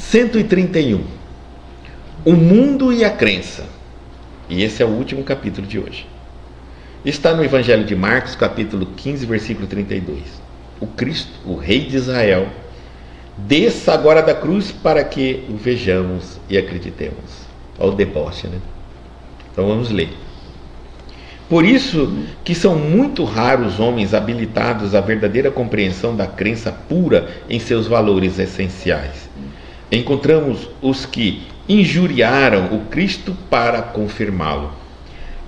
131. O mundo e a crença. E esse é o último capítulo de hoje. Está no Evangelho de Marcos, capítulo 15, versículo 32. O Cristo, o Rei de Israel, desça agora da cruz para que o vejamos e acreditemos. Olha o deboche, né? Então vamos ler. Por isso que são muito raros homens habilitados à verdadeira compreensão da crença pura em seus valores essenciais. Encontramos os que injuriaram o Cristo para confirmá-lo.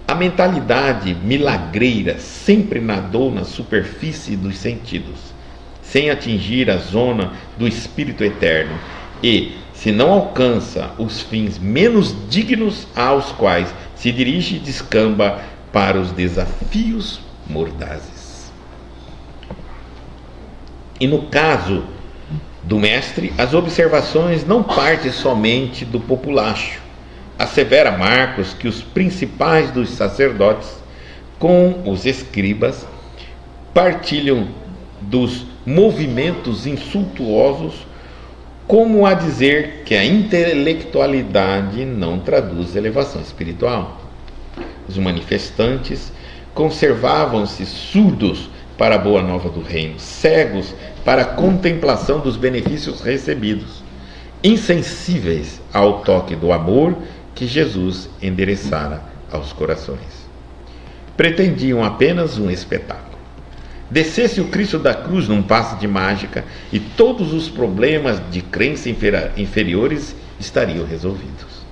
A mentalidade milagreira sempre nadou na superfície dos sentidos, sem atingir a zona do Espírito Eterno, e, se não alcança os fins menos dignos aos quais se dirige, descamba para os desafios mordazes. E no caso do mestre, as observações não partem somente do populacho. Assevera Marcos que os principais dos sacerdotes, com os escribas, partilham dos movimentos insultuosos, como a dizer que a intelectualidade não traduz elevação espiritual. Os manifestantes conservavam-se surdos para a boa nova do reino, cegos para a contemplação dos benefícios recebidos, insensíveis ao toque do amor que Jesus endereçara aos corações. Pretendiam apenas um espetáculo. Descesse o Cristo da cruz num passe de mágica e todos os problemas de crença inferiores estariam resolvidos.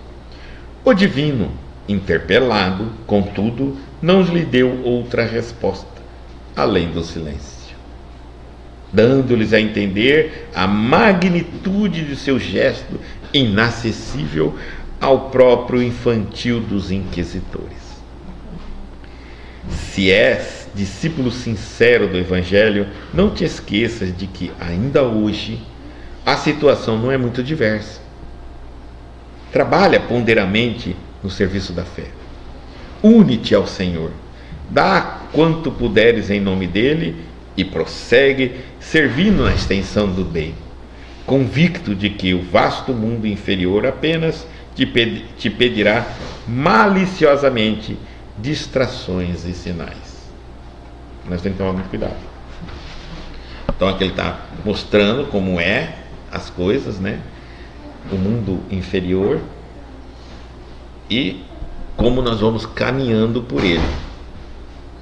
O divino, interpelado, contudo, não lhe deu outra resposta, além do silêncio, dando-lhes a entender a magnitude de seu gesto inacessível ao próprio infantil dos inquisitores. Se és discípulo sincero do Evangelho, não te esqueças de que, ainda hoje, a situação não é muito diversa. Trabalha ponderamente no serviço da fé. Une-te ao Senhor. Dá quanto puderes em nome dele e prossegue servindo na extensão do bem, convicto de que o vasto mundo inferior apenas te pedirá maliciosamente distrações e sinais. Nós temos que tomar muito cuidado. Então aqui ele está mostrando como é as coisas, né? O mundo inferior e como nós vamos caminhando por ele.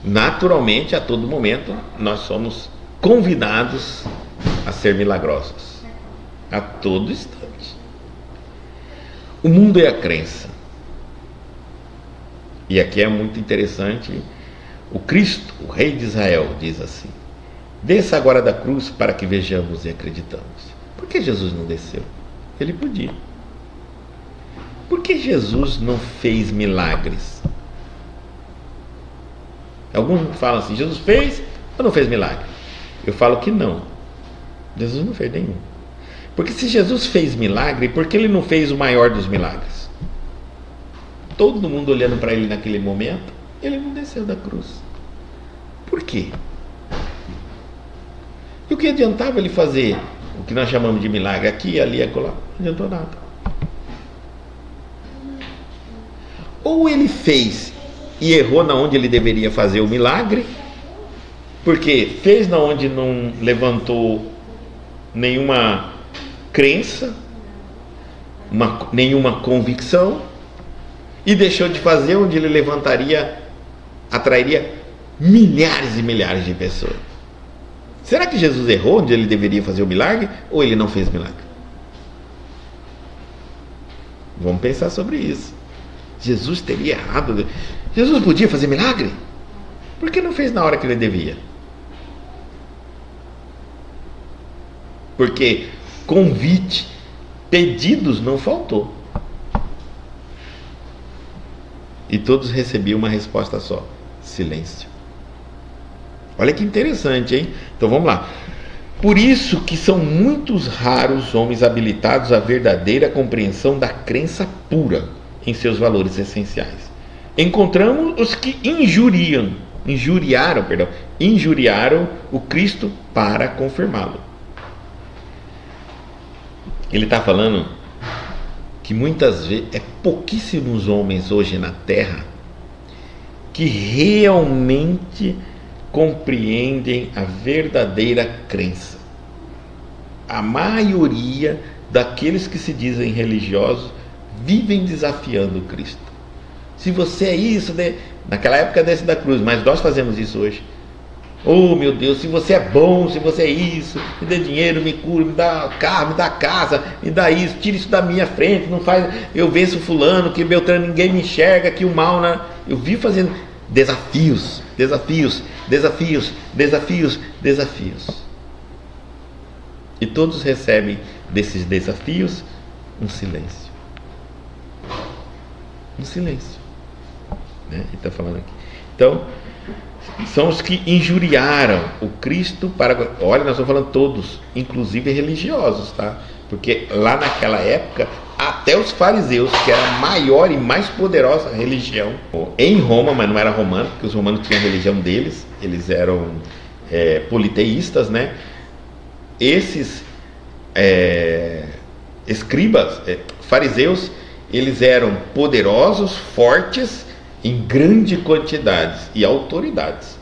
Naturalmente, a todo momento, nós somos convidados a ser milagrosos. A todo instante. O mundo é a crença. E aqui é muito interessante. O Cristo, o Rei de Israel, diz assim: desça agora da cruz para que vejamos e acreditamos. Por que Jesus não desceu? Ele podia. Por que Jesus não fez milagres? Alguns falam assim: Jesus fez ou não fez milagre? Eu falo que não. Jesus não fez nenhum. Porque se Jesus fez milagre, por que ele não fez o maior dos milagres? Todo mundo olhando para ele naquele momento, ele não desceu da cruz. Por quê? E o que adiantava ele fazer o que nós chamamos de milagre aqui, ali, acolá? Não adiantou nada. Ou ele fez e errou na onde ele deveria fazer o milagre, porque fez na onde não levantou nenhuma crença, nenhuma convicção, e deixou de fazer onde ele atrairia milhares e milhares de pessoas. Será que Jesus errou onde ele deveria fazer o milagre, ou ele não fez milagre? Vamos pensar sobre isso. Jesus teria errado. Jesus podia fazer milagre? Por que não fez na hora que ele devia? Porque convite, pedidos não faltou. E todos recebiam uma resposta só: silêncio. Olha que interessante, hein? Então vamos lá. Por isso que são muitos raros homens habilitados à verdadeira compreensão da crença pura em seus valores essenciais. Encontramos os que injuriaram o Cristo para confirmá-lo. Ele está falando que muitas vezes é pouquíssimos homens hoje na Terra que realmente compreendem a verdadeira crença. A maioria daqueles que se dizem religiosos vivem desafiando Cristo. Se você é isso, né? Naquela época desce da cruz, mas nós fazemos isso hoje. Oh meu Deus, se você é bom, se você é isso, me dê dinheiro, me cura, me dá carro, me dá casa, me dá isso, tira isso da minha frente, não faz, eu venço fulano, que Beltrano ninguém me enxerga, que o mal, né? Eu vi fazendo desafios, desafios, desafios, desafios, desafios. E todos recebem desses desafios um silêncio. Um silêncio. Né? Ele está falando aqui. Então, são os que injuriaram o Cristo para... Olha, nós estamos falando todos, inclusive religiosos, tá? Porque lá naquela época, até os fariseus, que era a maior e mais poderosa religião em Roma, mas não era romano, porque os romanos tinham a religião deles, eles eram politeístas, né? Esses escribas, fariseus, eles eram poderosos, fortes, em grande quantidades e autoridades.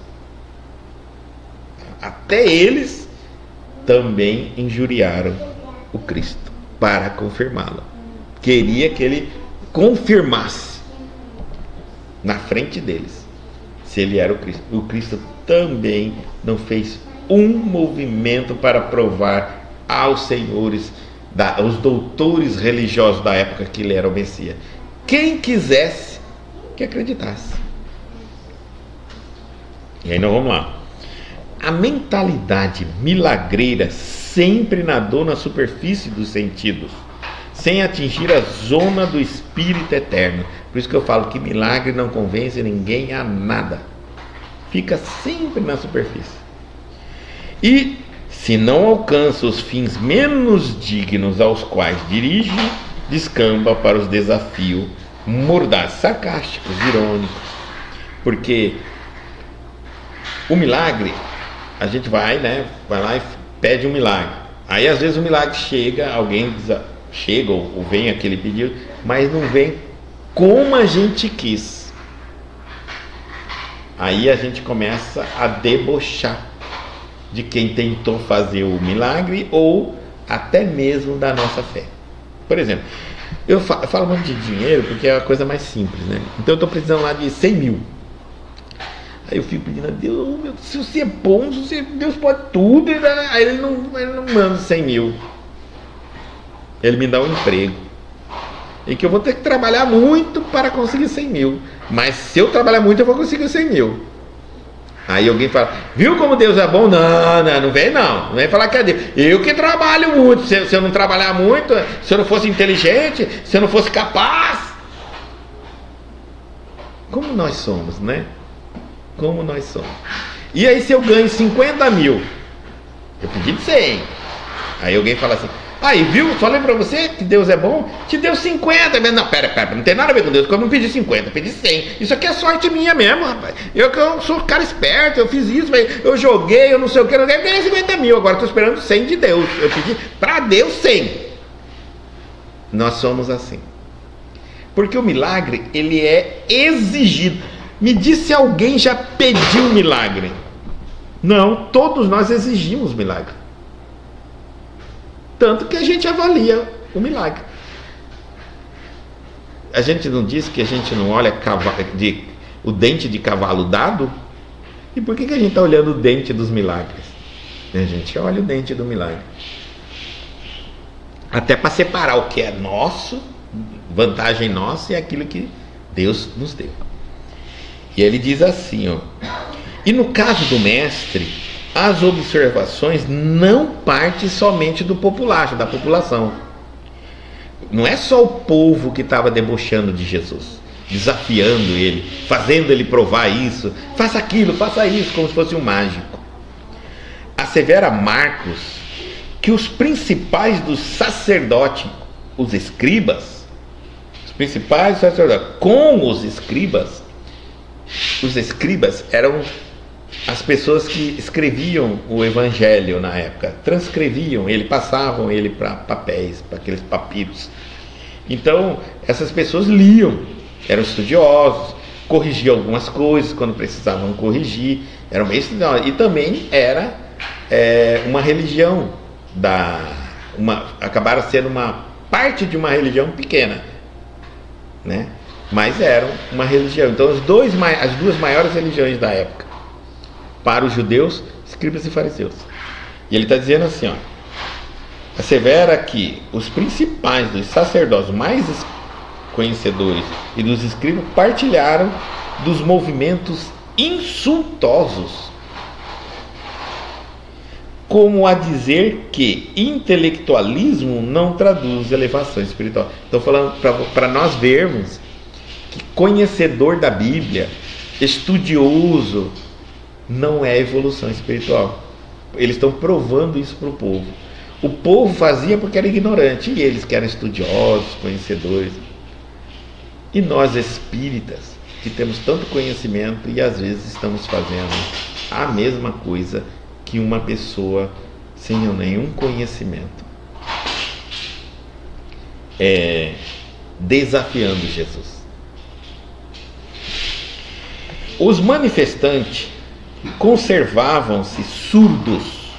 Até eles também injuriaram o Cristo para confirmá-lo. Queria que ele confirmasse na frente deles se ele era o Cristo. O Cristo também não fez um movimento para provar aos senhores, aos doutores religiosos da época que ele era o Messias. Quem quisesse que acreditasse. E aí nós vamos lá. A mentalidade milagreira sempre nadou na superfície dos sentidos, sem atingir a zona do espírito eterno. Por isso que eu falo que milagre não convence ninguém a nada. Fica sempre na superfície. E se não alcança os fins menos dignos aos quais dirige, descamba para os desafios mordazes, sarcásticos, irônicos. Porque o milagre, a gente vai lá e pede um milagre. Aí às vezes o milagre chega, alguém chega ou vem aquele pedido, mas não vem como a gente quis. Aí a gente começa a debochar de quem tentou fazer o milagre ou até mesmo da nossa fé. Por exemplo, eu falo muito de dinheiro porque é a coisa mais simples, né? Então eu estou precisando lá de 100 mil. Aí eu fico pedindo a Deus, oh, meu, se você é bom, Deus pode tudo. Aí ele não manda 100 mil. Ele me dá um emprego. E que eu vou ter que trabalhar muito para conseguir 100 mil. Mas se eu trabalhar muito, eu vou conseguir 100 mil. Aí alguém fala, viu como Deus é bom? Não vem não. Não vem falar que é Deus. Eu que trabalho muito. Se eu não trabalhar muito, se eu não fosse inteligente, se eu não fosse capaz. Como nós somos, né? Como nós somos. E aí se eu ganho 50 mil, eu pedi de 100. Aí alguém fala assim, aí viu, falei pra você que Deus é bom, te deu 50, mas não, pera, não tem nada a ver com Deus, porque eu não pedi 50, eu pedi 100, isso aqui é sorte minha mesmo, rapaz, eu sou cara esperto, eu fiz isso, eu joguei, eu não sei o que, eu ganhei 50 mil, agora estou esperando 100 de Deus, eu pedi pra Deus 100. Nós somos assim, porque o milagre, ele é exigido. Me diz se alguém já pediu milagre. Não, todos nós exigimos milagre. Tanto que a gente avalia o milagre. A gente não diz que a gente não olha o dente de cavalo dado? E por que a gente está olhando o dente dos milagres? A gente olha o dente do milagre. Até para separar o que é nosso, vantagem nossa, e aquilo que Deus nos deu. E ele diz assim, ó. E no caso do mestre, as observações não partem somente do populacho, da população. Não é só o povo que estava debochando de Jesus, desafiando ele, fazendo ele provar isso, faça aquilo, faça isso, como se fosse um mágico. Assevera Marcos que os principais dos sacerdotes, os escribas, com os escribas eram as pessoas que escreviam o evangelho na época, transcreviam ele, passavam ele para papéis, para aqueles papiros. Então, essas pessoas liam, eram estudiosos, corrigiam algumas coisas quando precisavam corrigir, eram bem estudiosos. E também era uma religião, acabaram sendo uma parte de uma religião pequena, né? Mas eram uma religião. Então, as duas maiores religiões da época, para os judeus, escribas e fariseus. E ele está dizendo assim, ó: assevera que os principais dos sacerdotes mais conhecedores e dos escribas partilharam dos movimentos insultosos, como a dizer que intelectualismo não traduz elevação espiritual. Estou falando para nós vermos que conhecedor da Bíblia, estudioso, não é evolução espiritual. Eles estão provando isso para o povo. O povo fazia porque era ignorante, e eles que eram estudiosos, conhecedores. E nós espíritas, que temos tanto conhecimento e às vezes estamos fazendo a mesma coisa que uma pessoa sem nenhum conhecimento, desafiando Jesus. Os manifestantes conservavam-se surdos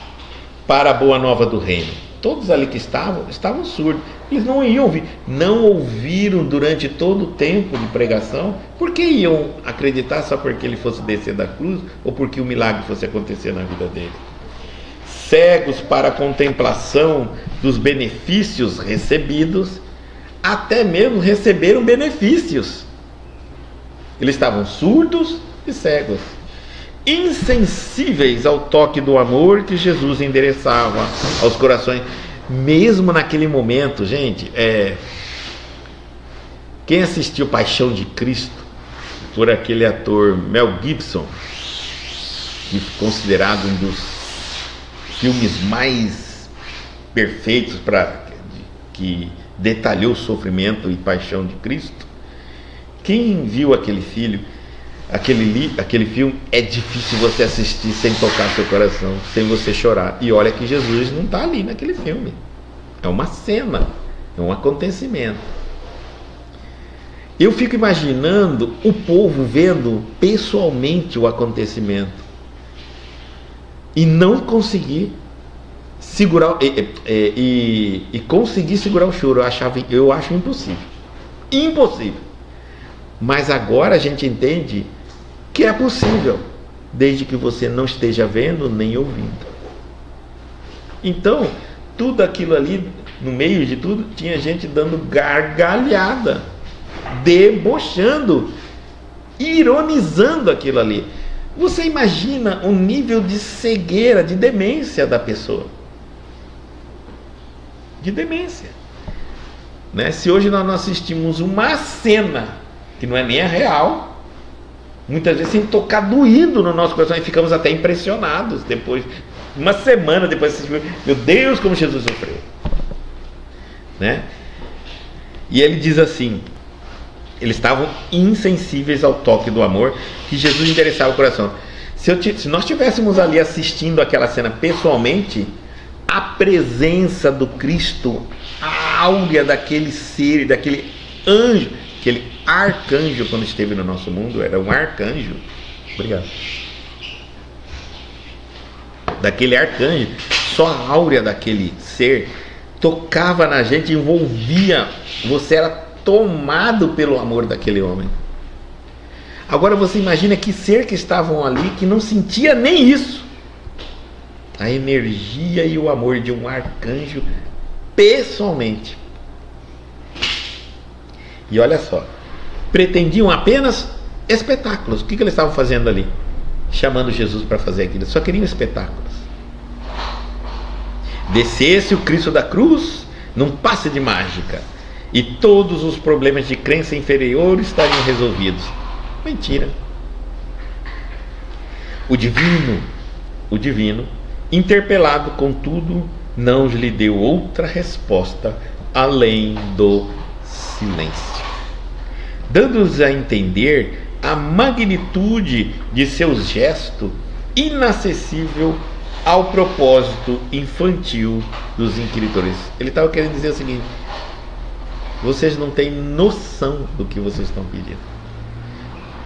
para a boa nova do reino. Todos ali que estavam surdos. Eles não iam ouvir, não ouviram durante todo o tempo de pregação. Por que iam acreditar só porque ele fosse descer da cruz ou porque o milagre fosse acontecer na vida dele? Cegos para a contemplação dos benefícios recebidos, até mesmo receberam benefícios. Eles estavam surdos e cegos, insensíveis ao toque do amor que Jesus endereçava aos corações, mesmo naquele momento. Gente, quem assistiu Paixão de Cristo, por aquele ator Mel Gibson, que foi considerado um dos filmes mais perfeitos que detalhou o sofrimento e paixão de Cristo, quem viu aquele filme, é difícil você assistir sem tocar seu coração, sem você chorar. E olha que Jesus não está ali naquele filme. É uma cena, é um acontecimento. Eu fico imaginando o povo vendo pessoalmente o acontecimento e não conseguir segurar e conseguir segurar o choro. Eu acho impossível. Mas agora a gente entende que é possível, desde que você não esteja vendo nem ouvindo. Então, tudo aquilo ali, no meio de tudo, tinha gente dando gargalhada, debochando, ironizando aquilo ali. Você imagina o nível de cegueira, de demência da pessoa. De demência. Né? Se hoje nós não assistimos uma cena que não é nem a real, muitas vezes sem tocar doído no nosso coração, e ficamos até impressionados depois, uma semana depois de assistir, meu Deus, como Jesus sofreu, né? E ele diz assim: eles estavam insensíveis ao toque do amor que Jesus endereçava o coração. Se nós estivéssemos ali assistindo aquela cena pessoalmente, a presença do Cristo, a áurea daquele ser, daquele anjo, aquele arcanjo, quando esteve no nosso mundo, era um arcanjo. Obrigado. Daquele arcanjo, só a áurea daquele ser tocava na gente, envolvia. Você era tomado pelo amor daquele homem. Agora você imagina que ser que estavam ali que não sentia nem isso. A energia e o amor de um arcanjo pessoalmente. E olha só, pretendiam apenas espetáculos. O que eles estavam fazendo ali? Chamando Jesus para fazer aquilo. Só queriam espetáculos. Descesse o Cristo da cruz num passe de mágica e todos os problemas de crença inferior estariam resolvidos. Mentira. O divino, interpelado, contudo, não lhe deu outra resposta além do silêncio, dando-nos a entender a magnitude de seu gesto inacessível ao propósito infantil dos inquiritores. Ele estava querendo dizer o seguinte: vocês não têm noção do que vocês estão pedindo.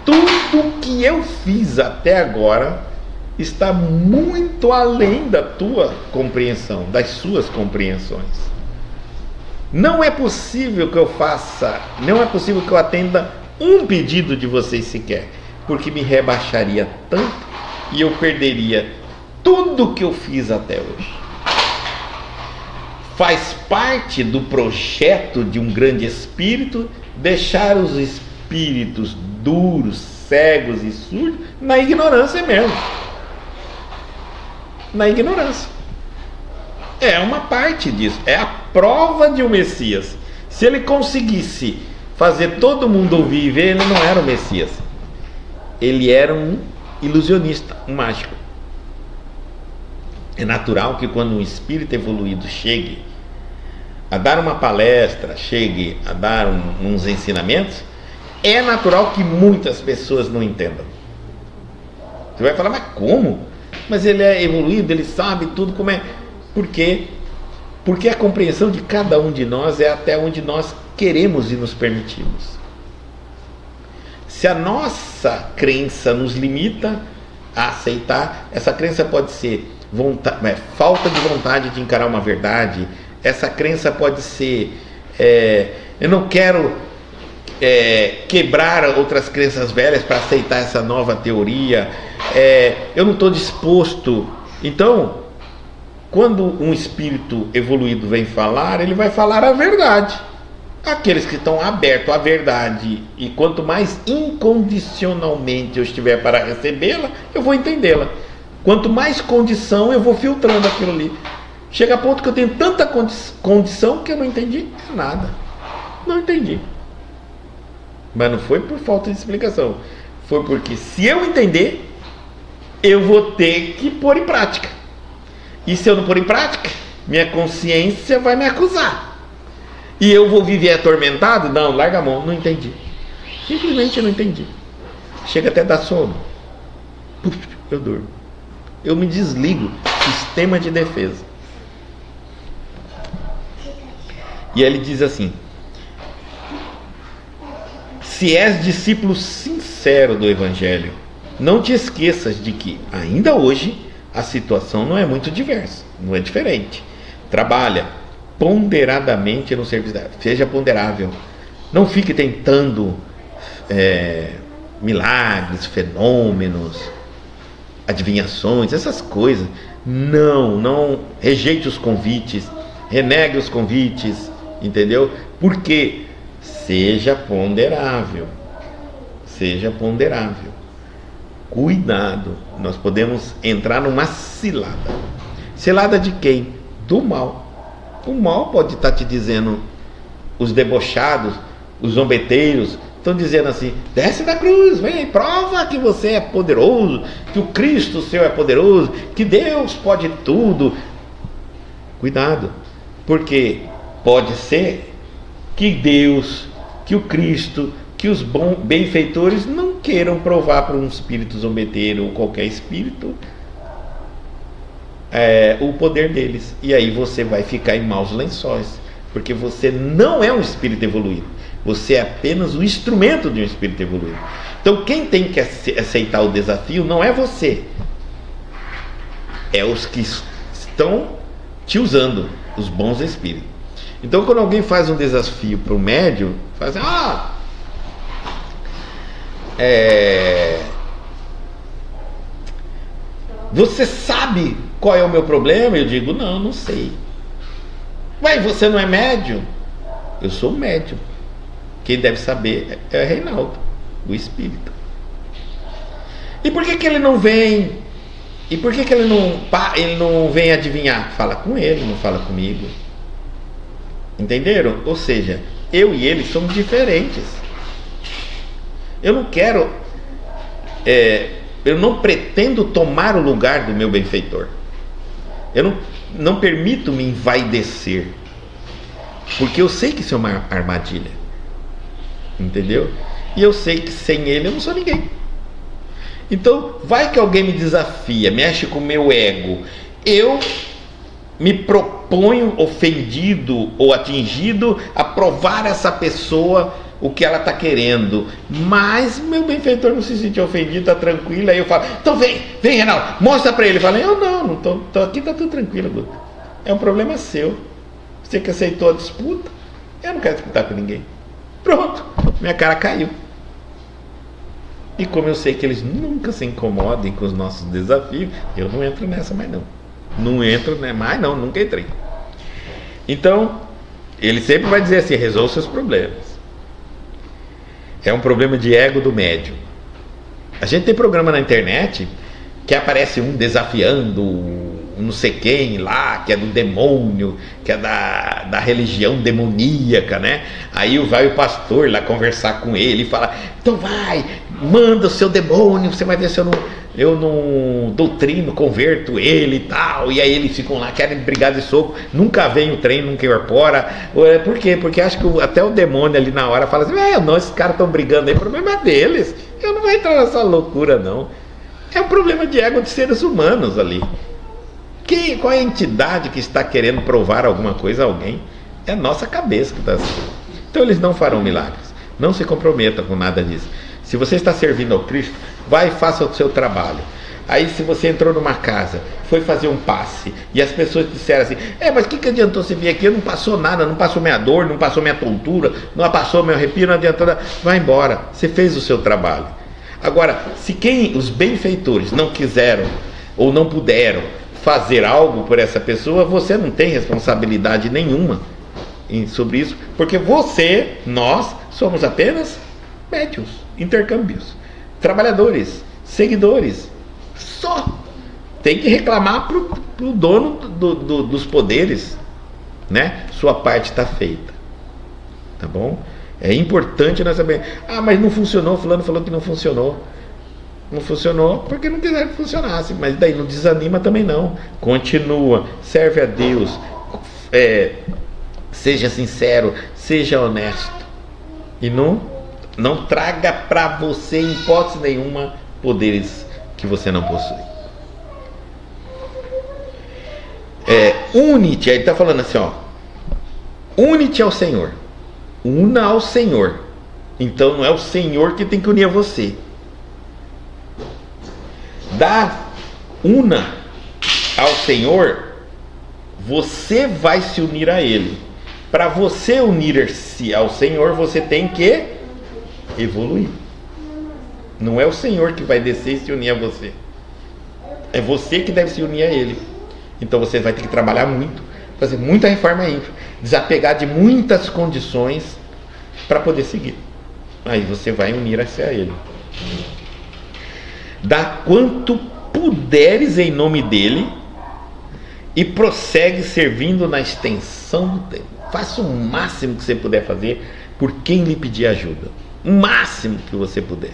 Tudo que eu fiz até agora está muito além da tua compreensão, das suas compreensões. Não é possível que eu faça, não é possível que eu atenda um pedido de vocês sequer, porque me rebaixaria tanto e eu perderia tudo que eu fiz até hoje. Faz parte do projeto de um grande espírito deixar os espíritos duros, cegos e surdos na ignorância mesmo. Na ignorância. É uma parte disso. É a prova de um Messias. Se ele conseguisse fazer todo mundo ouvir e ver, ele não era o Messias. Ele era um ilusionista, um mágico. É natural que quando um espírito evoluído chegue a dar uma palestra, chegue a dar uns ensinamentos, é natural que muitas pessoas não entendam. Você vai falar, mas como? Mas ele é evoluído, ele sabe tudo como é. Por quê? Porque a compreensão de cada um de nós é até onde nós queremos e nos permitimos. Se a nossa crença nos limita a aceitar, essa crença pode ser falta de vontade de encarar uma verdade. Essa crença pode ser eu não quero quebrar outras crenças velhas para aceitar essa nova teoria, eu não estou disposto. Então, quando um espírito evoluído vem falar, ele vai falar a verdade. Aqueles que estão abertos à verdade, e quanto mais incondicionalmente eu estiver para recebê-la, eu vou entendê-la. Quanto mais condição, eu vou filtrando aquilo ali. Chega a ponto que eu tenho tanta condição que eu não entendi nada. Não entendi. Mas não foi por falta de explicação. Foi porque se eu entender, eu vou ter que pôr em prática. E se eu não pôr em prática, minha consciência vai me acusar. E eu vou viver atormentado? Não, larga a mão, não entendi. Simplesmente eu não entendi. Chega até a dar sono. Puf, eu durmo. Eu me desligo. Sistema de defesa. E ele diz assim: se és discípulo sincero do Evangelho, não te esqueças de que, ainda hoje, a situação não é muito diversa, não é diferente. Trabalha ponderadamente no serviço da... Seja ponderável. Não fique tentando milagres, fenômenos, adivinhações, essas coisas. Não rejeite os convites, renegue os convites, entendeu? Porque seja ponderável. Seja ponderável. Cuidado, nós podemos entrar numa cilada. Cilada de quem? Do mal. O mal pode estar te dizendo, os debochados, os zombeteiros, estão dizendo assim: desce da cruz, vem, prova que você é poderoso, que o Cristo seu é poderoso, que Deus pode tudo. Cuidado, porque pode ser que Deus, que o Cristo, que os benfeitores não queiram provar para um espírito zombeteiro ou qualquer espírito o poder deles. E aí você vai ficar em maus lençóis, porque você não é um espírito evoluído, você é apenas o instrumento de um espírito evoluído. Então quem tem que aceitar o desafio não é você, é os que estão te usando, os bons espíritos. Então quando alguém faz um desafio para o médium, faz assim: você sabe qual é o meu problema? Eu digo: não sei. Mas você não é médium? Eu sou médium. Quem deve saber é Reinaldo, o espírito. E por que ele não vem? E por que ele não vem adivinhar? Fala com ele, não fala comigo. Entenderam? Ou seja, eu e ele somos diferentes. Eu não quero, eu não pretendo tomar o lugar do meu benfeitor. Eu não permito me envaidecer, porque eu sei que isso é uma armadilha. Entendeu? E eu sei que sem ele eu não sou ninguém. Então, vai que alguém me desafia, mexe com o meu ego, eu me proponho ofendido ou atingido a provar a essa pessoa o que ela está querendo, mas meu benfeitor não se sentiu ofendido, está tranquilo. Aí eu falo, então vem Reinaldo, mostra para ele. Ele fala, eu não tô aqui, está tudo tranquilo, Guto. É um problema seu, você que aceitou a disputa, eu não quero disputar com ninguém. Pronto, minha cara caiu. E como eu sei que eles nunca se incomodem com os nossos desafios, eu não entro nessa mais não. Não entro mais não, nunca entrei. Então, ele sempre vai dizer assim, resolva seus problemas. É um problema de ego do médium. A gente tem programa na internet que aparece um desafiando não sei quem lá, que é do demônio, que é da religião demoníaca, né? Aí vai o pastor lá conversar com ele e fala, então vai, manda o seu demônio, você vai ver se eu não doutrino, converto ele e tal. E aí eles ficam lá, querem brigar de soco, nunca vem o trem, nunca incorpora. Por quê? Porque acho que até o demônio ali na hora fala assim, não, esses caras estão brigando aí, o problema é deles, eu não vou entrar nessa loucura não. É um problema de ego de seres humanos ali. Qual é a entidade que está querendo provar alguma coisa a alguém? É a nossa cabeça que está assim. Então eles não farão milagres. Não se comprometa com nada disso. Se você está servindo ao Cristo, vai e faça o seu trabalho. Aí se você entrou numa casa, foi fazer um passe, e as pessoas disseram assim, mas o que adiantou você vir aqui? Não passou nada, não passou minha dor, não passou minha tontura, não passou meu arrepio, não adiantou nada. Vai embora, você fez o seu trabalho. Agora, se os benfeitores não quiseram ou não puderam fazer algo por essa pessoa, você não tem responsabilidade nenhuma sobre isso, porque nós somos apenas médiuns, intercâmbios, trabalhadores, seguidores. Só tem que reclamar pro dono dos poderes, né? Sua parte está feita, tá bom? É importante nós saber. Mas não funcionou, fulano falou que não funcionou. Não funcionou porque não quiseram que funcionasse, mas daí não desanima também não. Continua, serve a Deus, seja sincero, seja honesto e não traga para você em hipótese nenhuma poderes que você não possui. Une-te, aí ele está falando assim, une-te ao Senhor, una ao Senhor. Então não é o Senhor que tem que unir a você. Una ao Senhor, você vai se unir a Ele. Para você unir-se ao Senhor, você tem que evoluir. Não é o Senhor que vai descer e se unir a você. É você que deve se unir a Ele. Então você vai ter que trabalhar muito, fazer muita reforma íntima, desapegar de muitas condições para poder seguir. Aí você vai unir-se a Ele. Dá quanto puderes em nome dele e prossegue servindo na extensão do tempo. Faça o máximo que você puder fazer por quem lhe pedir ajuda. O máximo que você puder.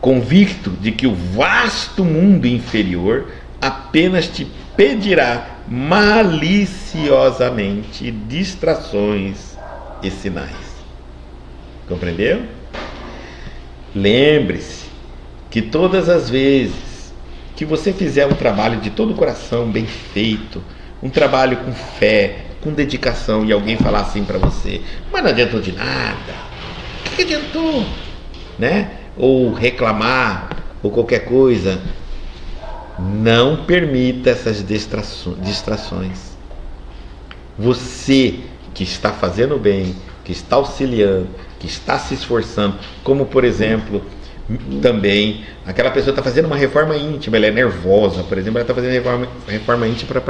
Convicto de que o vasto mundo inferior apenas te pedirá maliciosamente distrações e sinais. Compreendeu? Lembre-se que todas as vezes que você fizer um trabalho de todo o coração, bem feito, um trabalho com fé, com dedicação, e alguém falar assim para você, mas não adiantou de nada, o que adiantou? Né? Ou reclamar, ou qualquer coisa, não permita essas distrações. Você que está fazendo bem, que está auxiliando, que está se esforçando, como por exemplo, também aquela pessoa está fazendo uma reforma íntima, ela é nervosa, por exemplo, ela está fazendo reforma íntima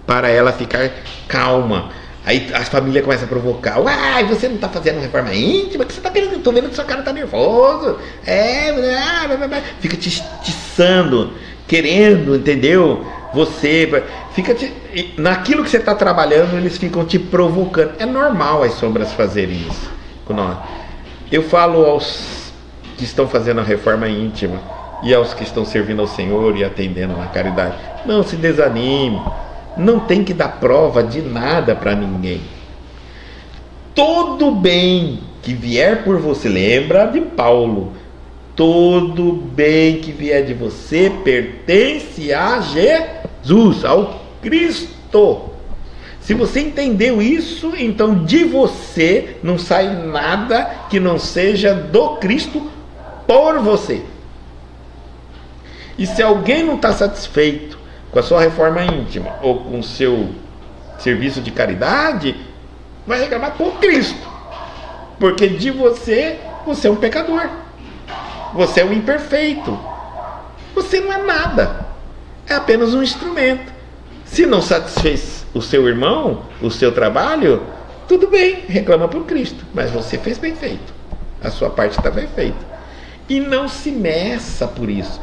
para ela ficar calma. Aí a família começa a provocar, você não está fazendo reforma íntima? O que você está querendo? Estou vendo que sua cara está nervoso. Fica te tiçando, querendo, entendeu? Você fica naquilo que você está trabalhando, eles ficam te provocando. É normal as sombras fazerem isso. Eu falo aos que estão fazendo a reforma íntima e aos que estão servindo ao Senhor e atendendo na caridade, não se desanime, não tem que dar prova de nada para ninguém. Todo bem que vier por você, lembra de Paulo, todo bem que vier de você pertence a Jesus, ao Cristo. Se você entendeu isso, então de você não sai nada que não seja do Cristo por você. E se alguém não está satisfeito com a sua reforma íntima ou com o seu serviço de caridade, vai reclamar por Cristo. Porque de você, você é um pecador. Você é um imperfeito. Você não é nada. É apenas um instrumento. Se não satisfez o seu irmão, o seu trabalho, tudo bem, reclama por Cristo. Mas você fez bem feito. A sua parte está bem feita. E não se meça por isso.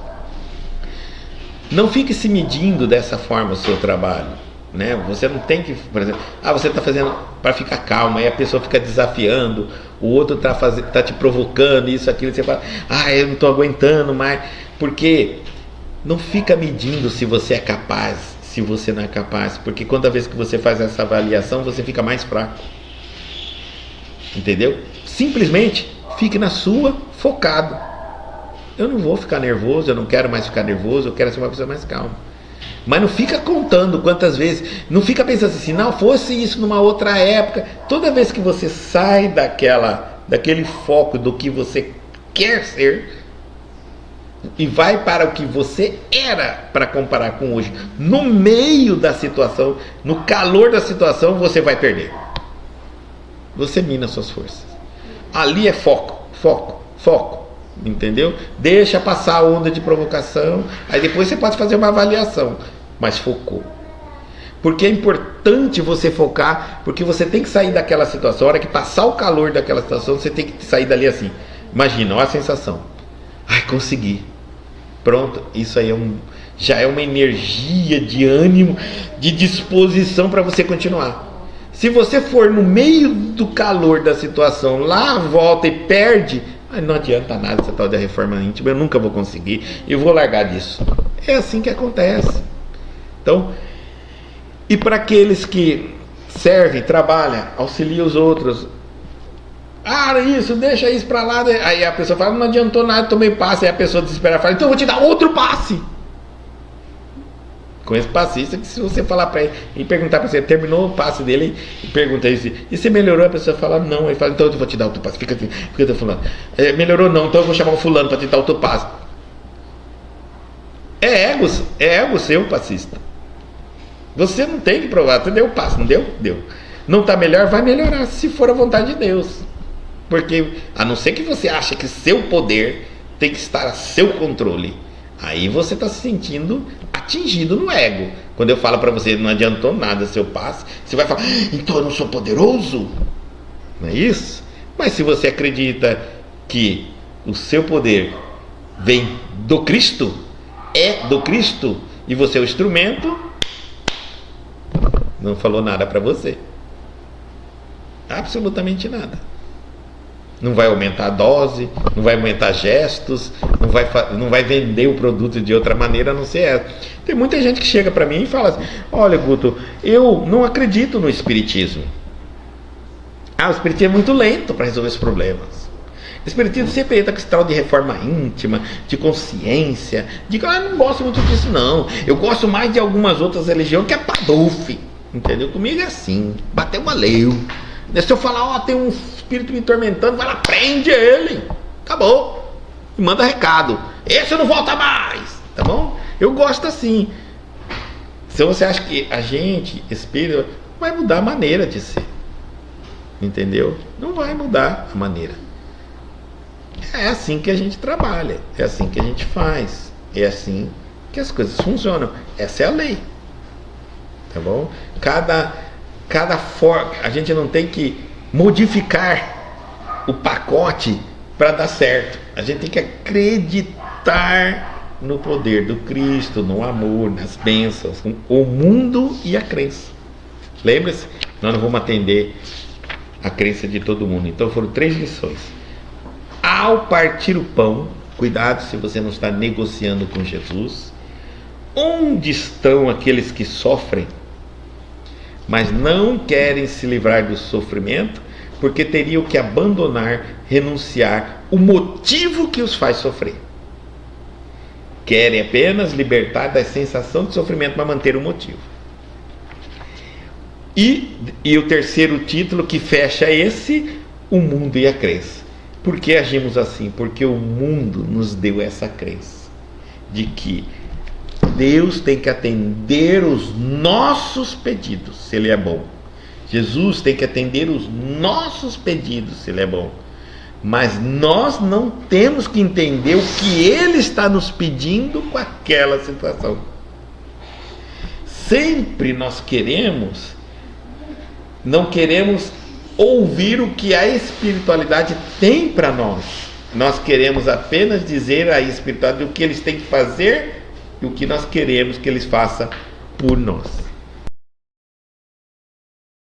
Não fique se medindo dessa forma o seu trabalho, né? Você não tem que, por exemplo, você está fazendo para ficar calmo, aí a pessoa fica desafiando, o outro está te provocando, isso, aquilo, e você fala, eu não estou aguentando mais, porque não fica medindo se você é capaz, se você não é capaz, porque toda vez que você faz essa avaliação, você fica mais fraco, entendeu? Simplesmente fique na sua, focado. Eu não vou ficar nervoso, eu não quero mais ficar nervoso, eu quero ser uma pessoa mais calma. Mas não fica contando quantas vezes, não fica pensando assim, não, fosse isso numa outra época. Toda vez que você sai daquele foco do que você quer ser e vai para o que você era para comparar com hoje, no meio da situação, no calor da situação, você vai perder. Você mina suas forças. Ali é foco, foco, foco. Entendeu? Deixa passar a onda de provocação, aí depois você pode fazer uma avaliação, mas focou. Porque é importante você focar, porque você tem que sair daquela situação. A hora que passar o calor daquela situação, você tem que sair dali assim. Imagina, olha a sensação. Consegui. Pronto, isso aí já é uma energia de ânimo, de disposição para você continuar. Se você for no meio do calor da situação, lá volta e perde, não adianta nada essa tal de reforma íntima, eu nunca vou conseguir, eu vou largar disso. É assim que acontece. Então, e para aqueles que servem, trabalham, auxiliam os outros, isso, deixa isso para lá, aí a pessoa fala, não adiantou nada, tomei passe, aí a pessoa desespera, fala, então eu vou te dar outro passe. Com esse passista, que se você falar para ele e perguntar para você, terminou o passe dele e pergunta isso, e você melhorou? A pessoa fala, não. Ele fala, então eu vou te dar outro passe. Fica fulano. Melhorou não, então eu vou chamar o fulano para te dar outro passe. É ego seu, passista. Você não tem que provar, você deu o passe, não deu? Deu. Não está melhor? Vai melhorar, se for a vontade de Deus. Porque, a não ser que você ache que seu poder tem que estar a seu controle, aí você está se sentindo atingido no ego. Quando eu falo para você, não adiantou nada seu passe, você vai falar, então eu não sou poderoso? Não é isso? Mas se você acredita que o seu poder vem do Cristo, é do Cristo, e você é o instrumento, não falou nada para você. Absolutamente nada. Não vai aumentar a dose, não vai aumentar gestos, não vai vender o produto de outra maneira, a não ser essa. Tem muita gente que chega para mim e fala assim, olha, Guto, eu não acredito no espiritismo. O espiritismo é muito lento para resolver os problemas. O espiritismo sempre entra com esse tal de reforma íntima, de consciência, não gosto muito disso não. Eu gosto mais de algumas outras religiões que é Paduf. Entendeu? Comigo é assim, bateu, valeu. Se eu falar, tem um espírito me tormentando, vai lá, prende ele, acabou, e manda recado, esse não volta mais, tá bom? Eu gosto assim. Se você acha que a gente, espírito, vai mudar a maneira de ser, entendeu? Não vai mudar a maneira. É assim que a gente trabalha, é assim que a gente faz, é assim que as coisas funcionam. Essa é a lei, tá bom? Cada forma, a gente não tem que modificar o pacote para dar certo. A gente tem que acreditar no poder do Cristo, no amor, nas bênçãos, o mundo e a crença. Lembre-se, nós não vamos atender a crença de todo mundo. Então foram 3 lições. Ao partir o pão, cuidado se você não está negociando com Jesus. Onde estão aqueles que sofrem, mas não querem se livrar do sofrimento, porque teriam que abandonar, renunciar o motivo que os faz sofrer. Querem apenas libertar da sensação de sofrimento para manter o motivo. E o terceiro título que fecha esse, o mundo e a crença. Por que agimos assim? Porque o mundo nos deu essa crença de que Deus tem que atender os nossos pedidos, se Ele é bom. Jesus tem que atender os nossos pedidos, se Ele é bom. Mas nós não temos que entender o que Ele está nos pedindo com aquela situação. Sempre nós não queremos ouvir o que a espiritualidade tem para nós. Nós queremos apenas dizer à espiritualidade o que eles têm que fazer e o que nós queremos que eles façam por nós.